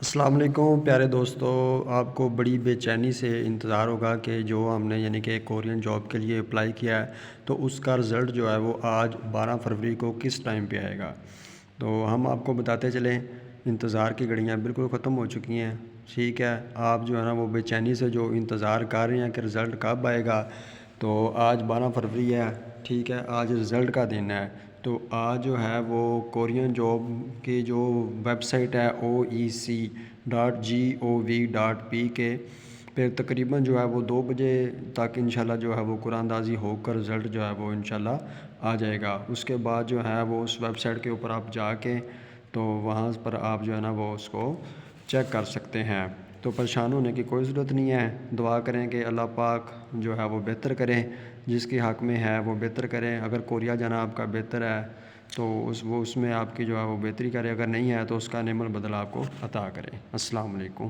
السلام علیکم پیارے دوستو، آپ کو بڑی بے چینی سے انتظار ہوگا کہ جو ہم نے یعنی کہ کورین جاب کے لیے اپلائی کیا ہے تو اس کا رزلٹ جو ہے وہ آج 12 فروری کو کس ٹائم پہ آئے گا۔ تو ہم آپ کو بتاتے چلیں، انتظار کی گھڑیاں بالکل ختم ہو چکی ہیں۔ ٹھیک ہے، آپ جو ہے نا وہ بے چینی سے جو انتظار کر رہے ہیں کہ رزلٹ کب آئے گا، تو آج 12 فروری ہے۔ ٹھیک ہے، آج رزلٹ کا دن ہے۔ تو آج جو ہے وہ کورین جاب کی جو ویب سائٹ ہے oec.gov.p کے پھر تقریباً جو ہے وہ 2 بجے تک انشاءاللہ جو ہے وہ قرآن اندازی ہو کر رزلٹ جو ہے وہ انشاءاللہ آ جائے گا۔ اس کے بعد جو ہے وہ اس ویب سائٹ کے اوپر آپ جا کے تو وہاں پر آپ جو ہے نا وہ اس کو چیک کر سکتے ہیں۔ تو پریشان ہونے کی کوئی ضرورت نہیں ہے، دعا کریں کہ اللہ پاک جو ہے وہ بہتر کریں، جس کے حق میں ہے وہ بہتر کریں۔ اگر کوریا جانا آپ کا بہتر ہے تو اس میں آپ کی جو ہے وہ بہتری کرے، اگر نہیں ہے تو اس کا نعم البدل آپ کو عطا کرے۔ السلام علیکم۔